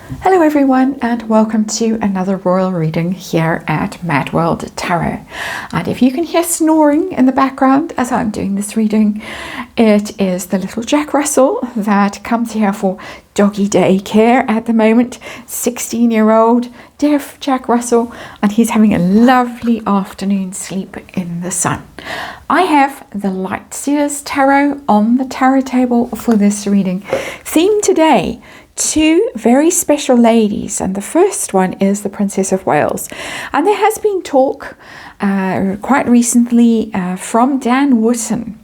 Hello everyone, and welcome to another royal reading here at MadWorldTarot. And if you can hear snoring in the background as I'm doing this reading, it is the little Jack Russell that comes here for doggy daycare at the moment. 16-year-old deaf Jack Russell, and he's having a lovely afternoon sleep in the sun. I have the Lightseers Tarot on the tarot table for this reading. Theme today: two very special ladies, and the first one is the Princess of Wales. And there has been talk quite recently from Dan Wootton.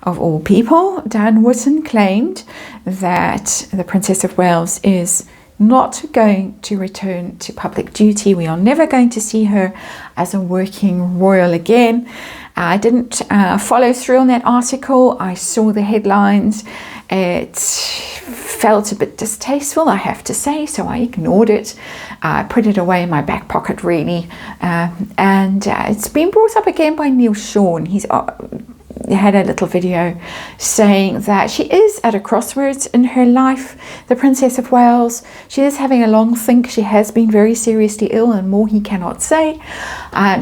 Of all people, Dan Wootton claimed that the Princess of Wales is not going to return to public duty. We are never going to see her as a working royal again. I didn't follow through on that article. I saw the headlines. It felt a bit distasteful, I have to say, so I ignored it. I put it away in my back pocket, really. And it's been brought up again by Neil Sean. He's had a little video saying that she is at a crossroads in her life, the Princess of Wales. She is having a long think. She has been very seriously ill, and more he cannot say.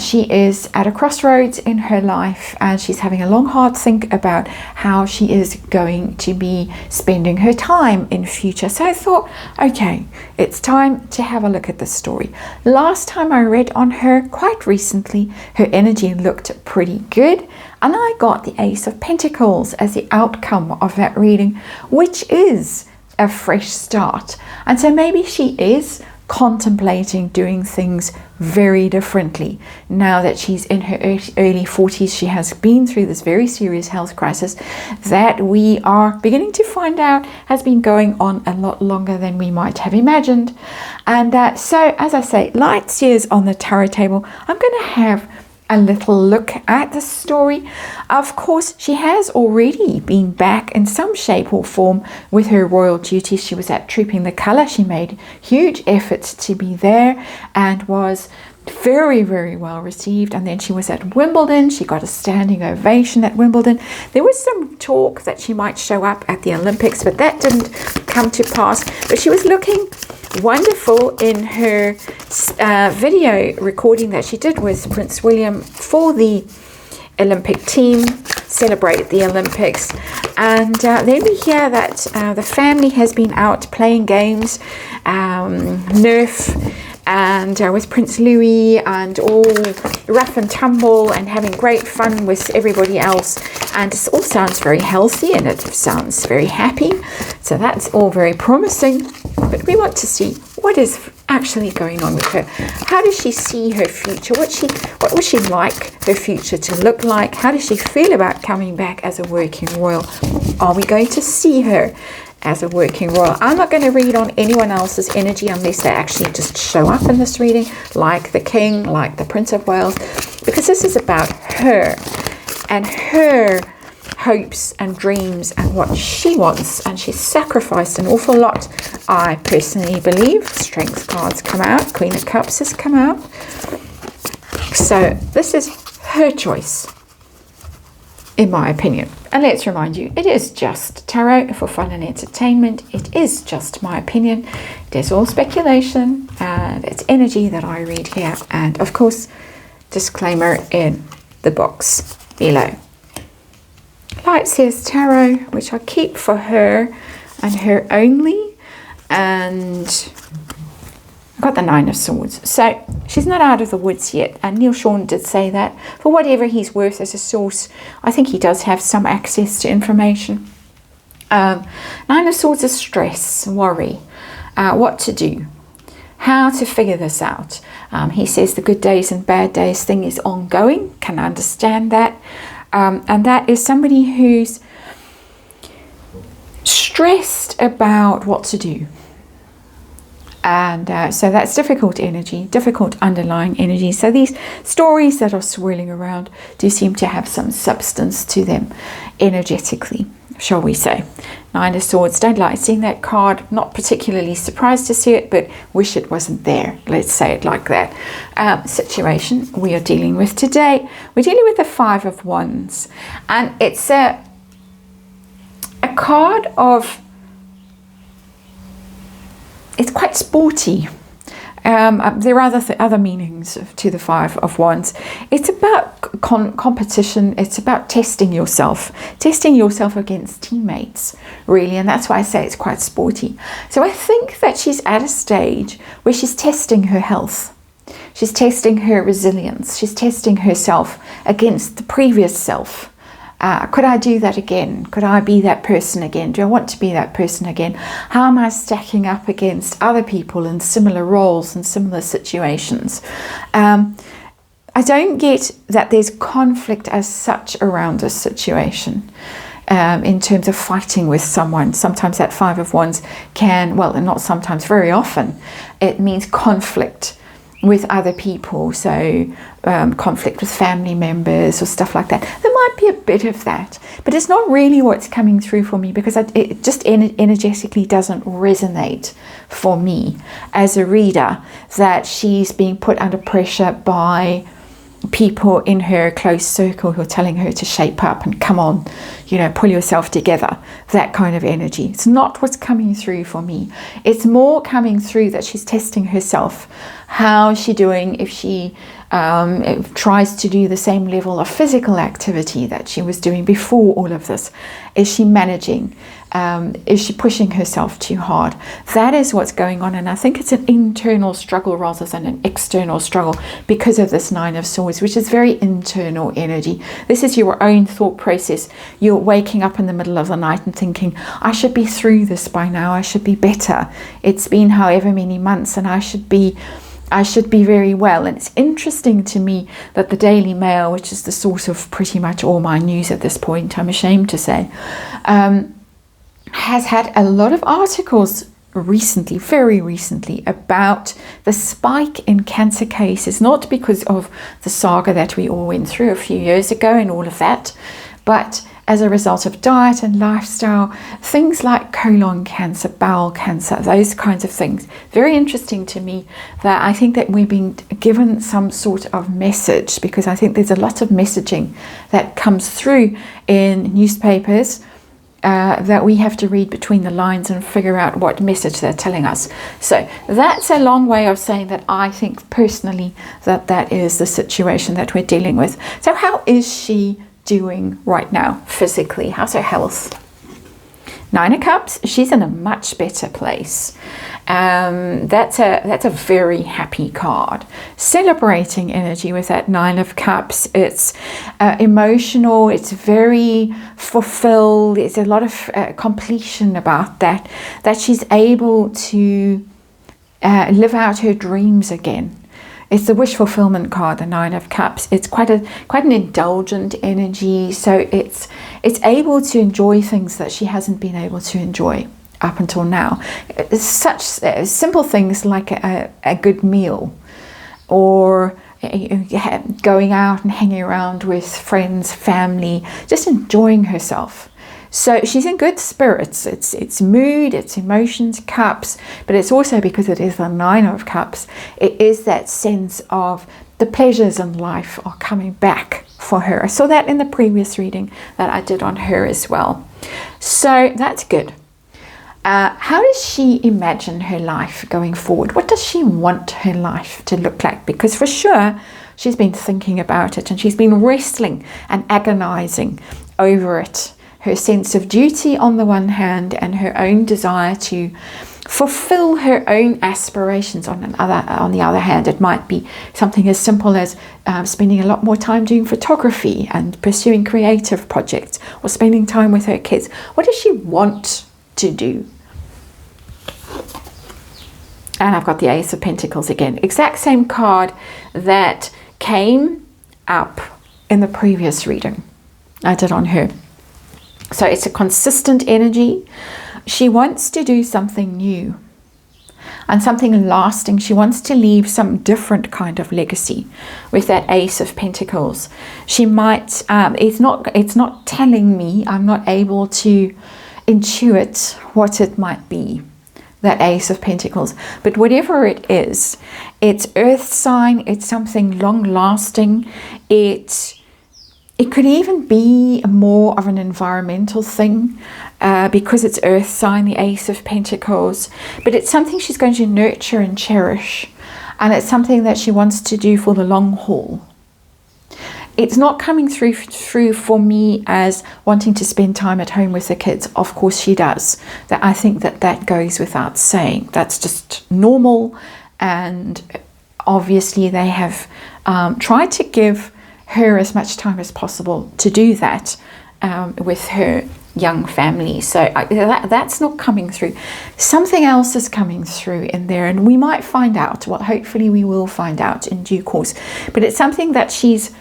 She is at a crossroads in her life, and she's having a long hard think about how she is going to be spending her time in future. So I thought, okay, it's time to have a look at this story. Last time I read on her, quite recently, her energy looked pretty good. And I got the Ace of Pentacles as the outcome of that reading, which is a fresh start. And so maybe she is contemplating doing things very differently. Now that she's in her early 40s, she has been through this very serious health crisis that we are beginning to find out has been going on a lot longer than we might have imagined. And so, as I say, Lightseers on the tarot table. I'm going to have a little look at the story. Of course, she has already been back in some shape or form with her royal duties. She was at Trooping the Colour. She made huge efforts to be there and was very, very well received. And then she was at Wimbledon. She got a standing ovation at Wimbledon. There was some talk that she might show up at the Olympics, but that didn't come to pass. But she was looking wonderful in her video recording that she did with Prince William for the Olympic team, celebrate the Olympics. And then we hear that the family has been out playing games, Nerf, and with Prince Louis, and all rough and tumble and having great fun with everybody else. And it all sounds very healthy and it sounds very happy. So that's all very promising. But we want to see what is actually going on with her. How does she see her future? What would she like her future to look like? How does she feel about coming back as a working royal? Are we going to see her as a working royal? I'm not going to read on anyone else's energy unless they actually just show up in this reading, like the King, like the Prince of Wales, because this is about her and her hopes and dreams and what she wants, and she's sacrificed an awful lot, I personally believe. Strength cards come out, Queen of Cups has come out. So this is her choice, in my opinion. And let's remind you, it is just tarot for fun and entertainment. It is just my opinion. It is all speculation, and it's energy that I read here. And of course, disclaimer in the box below. Lightseers Tarot, which I keep for her and her only. And I've got the Nine of Swords. So she's not out of the woods yet. And Neil Sean did say that. For whatever he's worth as a source, I think he does have some access to information. Nine of Swords is stress, worry, what to do, how to figure this out. He says the good days and bad days thing is ongoing. Can understand that. And that is somebody who's stressed about what to do. And so that's difficult energy, difficult underlying energy. So these stories that are swirling around do seem to have some substance to them energetically, shall we say. Nine of Swords, don't like seeing that card, not particularly surprised to see it, but wish it wasn't there. Let's say it like that. Situation we are dealing with today. We're dealing with the Five of Wands, and it's a card of it's quite sporty. There are other meanings to the Five of Wands. It's about competition. It's about testing yourself against teammates, really. And that's why I say it's quite sporty. So I think that she's at a stage where she's testing her health. She's testing her resilience. She's testing herself against the previous self. Could I do that again? Could I be that person again? Do I want to be that person again? How am I stacking up against other people in similar roles and similar situations? I don't get that there's conflict as such around this situation. In terms of fighting with someone. Sometimes that Five of Wands can, well, and not sometimes, very often, it means conflict with other people, so conflict with family members or stuff like that. There might be a bit of that, but it's not really what's coming through for me, because it just energetically doesn't resonate for me as a reader that she's being put under pressure by people in her close circle who are telling her to shape up and come on, pull yourself together, that kind of energy. It's not what's coming through for me. It's more coming through that she's testing herself. How is she doing if she tries to do the same level of physical activity that she was doing before all of this? Is she managing? Is she pushing herself too hard? That is what's going on, and I think it's an internal struggle rather than an external struggle because of this Nine of Swords, which is very internal energy. This is your own thought process. You're waking up in the middle of the night and thinking, I should be through this by now, I should be better. It's been however many months and I should be very well. And it's interesting to me that the Daily Mail, which is the source of pretty much all my news at this point, I'm ashamed to say, has had a lot of articles recently, very recently, about the spike in cancer cases, not because of the saga that we all went through a few years ago and all of that, but as a result of diet and lifestyle, things like colon cancer, bowel cancer, those kinds of things. Very interesting to me that I think that we've been given some sort of message, because I think there's a lot of messaging that comes through in newspapers that we have to read between the lines and figure out what message they're telling us. So that's a long way of saying that I think personally that is the situation that we're dealing with. So how is she doing right now physically? How's her health? Nine of Cups, she's in a much better place. That's a very happy card. Celebrating energy with that Nine of Cups. It's emotional, it's very fulfilled, there's a lot of completion about that she's able to live out her dreams again. It's the wish fulfillment card, the Nine of Cups. It's quite an indulgent energy, so it's able to enjoy things that she hasn't been able to enjoy up until now. It's such simple things like a good meal, or going out and hanging around with friends, family, just enjoying herself. So she's in good spirits. It's mood, it's emotions, cups, but it's also, because it is the Nine of Cups, it is that sense of the pleasures in life are coming back for her. I saw that in the previous reading that I did on her as well. So that's good. How does she imagine her life going forward? What does she want her life to look like? Because for sure, she's been thinking about it and she's been wrestling and agonizing over it. Her sense of duty on the one hand, and her own desire to fulfill her own aspirations on the other hand. It might be something as simple as spending a lot more time doing photography and pursuing creative projects, or spending time with her kids. What does she want to do? And I've got the Ace of Pentacles again. Exact same card that came up in the previous reading I did on her. So it's a consistent energy. She wants to do something new and something lasting. She wants to leave some different kind of legacy with that Ace of Pentacles. She might, it's not telling me, I'm not able to intuit what it might be, that Ace of Pentacles. But whatever it is, it's earth sign, it's something long lasting, it could even be more of an environmental thing. because it's earth sign, the Ace of Pentacles. But it's something she's going to nurture and cherish. And it's something that she wants to do for the long haul. It's not coming through for me as wanting to spend time at home with the kids. Of course she does. That I think that goes without saying. That's just normal. And obviously they have tried to give her as much time as possible to do that with her young family. So that's not coming through. Something else is coming through in there, and we might find out. Well, hopefully we will find out in due course. But it's something that she's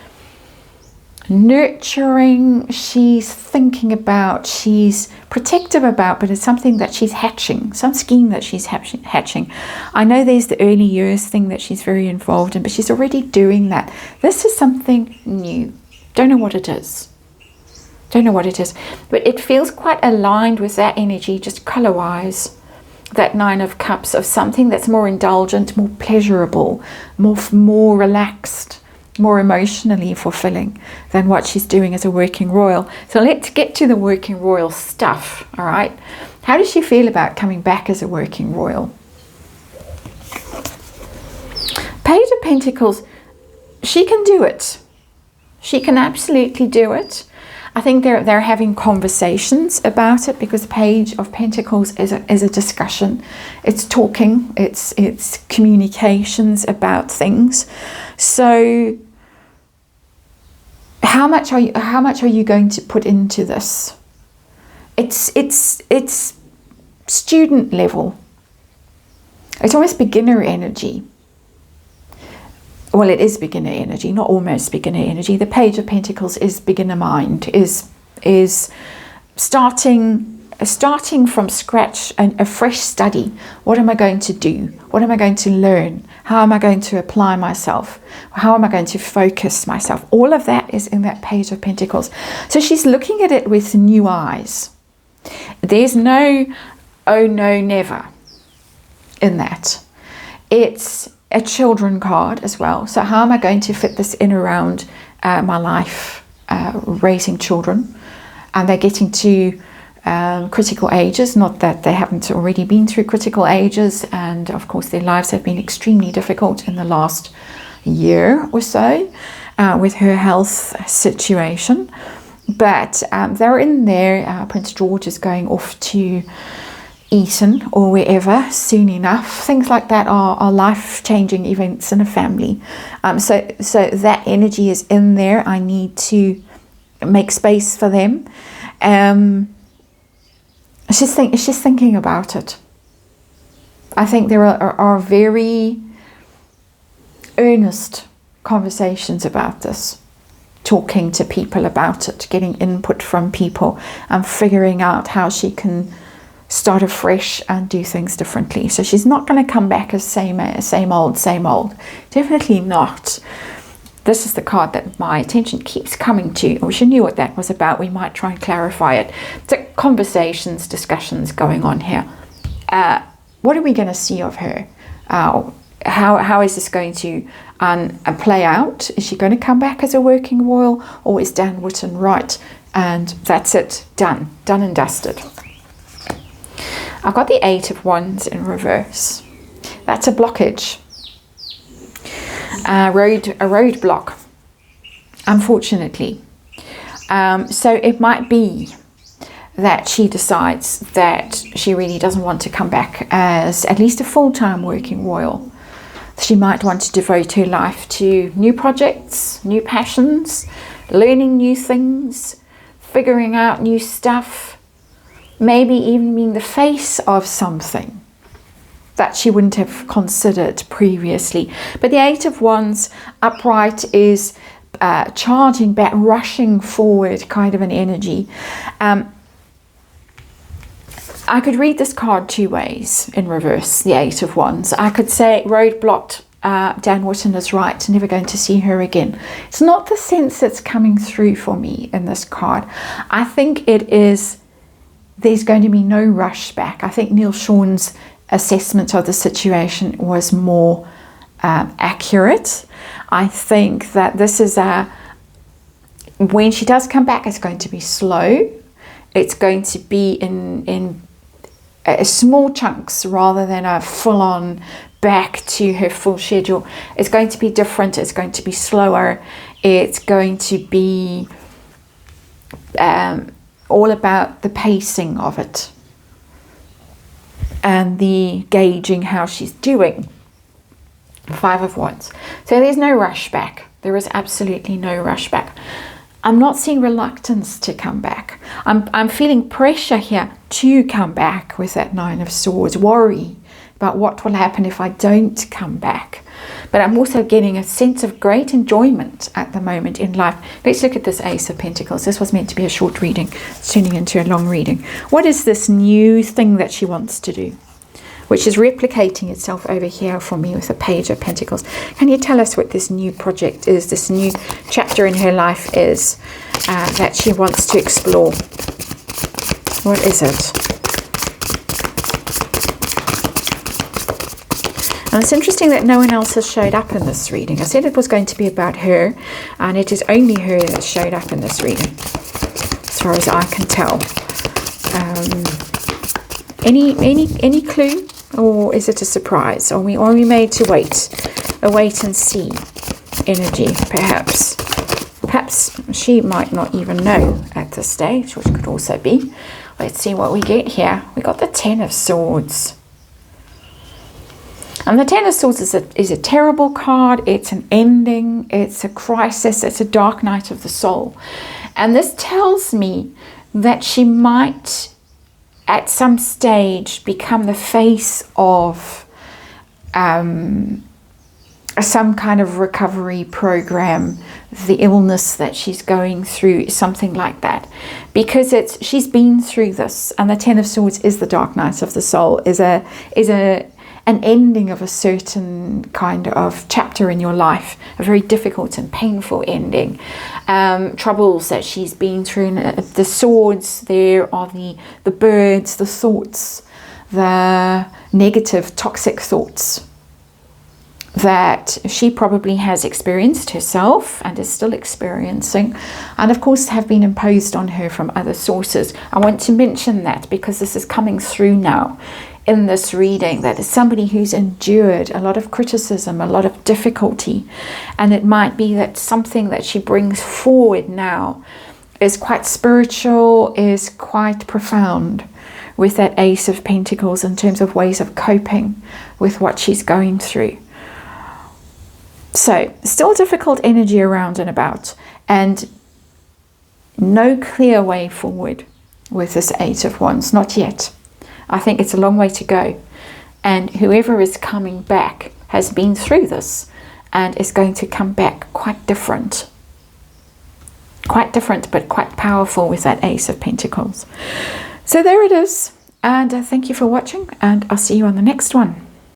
nurturing, she's thinking about, she's protective about, but it's something that she's hatching, some scheme that she's hatching. I know there's the early years thing that she's very involved in, but she's already doing that. This is something new. Don't know what it is. Don't know what it is, but it feels quite aligned with that energy, just color-wise. That Nine of Cups, of something that's more indulgent, more pleasurable, more relaxed, more emotionally fulfilling than what she's doing as a working royal. So let's get to the working royal stuff, all right? How does she feel about coming back as a working royal? Page of Pentacles, she can do it. She can absolutely do it. I think they're having conversations about it, because the Page of Pentacles is a discussion. It's talking, it's communications about things. So how much are you going to put into this? It's student level. It's almost beginner energy. Well, it is beginner energy, not almost beginner energy. The Page of Pentacles is beginner mind, is starting from scratch, and a fresh study. What am I going to do? What am I going to learn? How am I going to apply myself? How am I going to focus myself? All of that is in that Page of Pentacles. So she's looking at it with new eyes. There's no, oh no, never in that. It's a children card as well. So how am I going to fit this in around my life, raising children? And they're getting to critical ages, not that they haven't already been through critical ages, and of course their lives have been extremely difficult in the last year or so with her health situation. But they're in there. Prince George is going off to Eton or wherever soon enough. Things like that are life-changing events in a family. So that energy is in there. I need to make space for them. She's thinking about it. I think there are very earnest conversations about this, talking to people about it, getting input from people, and figuring out how she can start afresh and do things differently. So she's not going to come back as same old. Definitely not. This is the card that my attention keeps coming to. I wish I knew what that was about. We might try and clarify it. So conversations, discussions going on here. What are we going to see of her? How is this going to play out? Is she going to come back as a working royal, or is Dan Wootton right? And that's it. Done and dusted. I've got the Eight of Wands in reverse. That's a blockage. A roadblock, unfortunately. So it might be that she decides that she really doesn't want to come back as at least a full-time working royal. She might want to devote her life to new projects, new passions, learning new things, figuring out new stuff, maybe even being the face of something that she wouldn't have considered previously. But the Eight of Wands upright is charging back, rushing forward kind of an energy. I could read this card two ways in reverse, the Eight of Wands. I could say roadblocked, Dan Wootton is right, never going to see her again. It's not the sense that's coming through for me in this card. I think it is, there's going to be no rush back. I think Neil Sean's assessment of the situation was more accurate. I think that this is when she does come back, it's going to be slow. It's going to be in small chunks rather than a full-on back to her full schedule. It's going to be different. It's going to be slower. It's going to be all about the pacing of it and the gauging how she's doing. 5 of Wands. So there's no rush back. There is absolutely no rush back. I'm not seeing reluctance to come back. I'm feeling pressure here to come back with that 9 of Swords. Worry about what will happen if I don't come back. But I'm also getting a sense of great enjoyment at the moment in life. Let's look at this Ace of Pentacles. This was meant to be a short reading. It's turning into a long reading. What is this new thing that she wants to do, which is replicating itself over here for me with a Page of Pentacles? Can you tell us what this new project is, this new chapter in her life is that she wants to explore? What is it? And it's interesting that no one else has showed up in this reading. I said it was going to be about her, and it is only her that showed up in this reading, as far as I can tell. Any clue? Or is it a surprise? Are we made to wait? A wait and see energy, perhaps. Perhaps she might not even know at this stage, which could also be. Let's see what we get here. We got the 10 of Swords. And the 10 of Swords is a terrible card. It's an ending. It's a crisis. It's a dark night of the soul. And this tells me that she might at some stage become the face of some kind of recovery program, the illness that she's going through, something like that. Because she's been through this, and the 10 of Swords is the dark night of the soul, is an ending of a certain kind of chapter in your life, a very difficult and painful ending. Troubles that she's been through. The swords, there are the birds, the thoughts, the negative, toxic thoughts that she probably has experienced herself and is still experiencing, and of course have been imposed on her from other sources. I want to mention that because this is coming through now in this reading, that is somebody who's endured a lot of criticism, a lot of difficulty, and it might be that something that she brings forward now is quite spiritual, is quite profound, with that Ace of Pentacles in terms of ways of coping with what she's going through. So still difficult energy around and about, and no clear way forward with this 8 of Wands, not yet. I think it's a long way to go, and whoever is coming back has been through this and is going to come back quite different, but quite powerful with that Ace of Pentacles. So there it is, and thank you for watching, and I'll see you on the next one.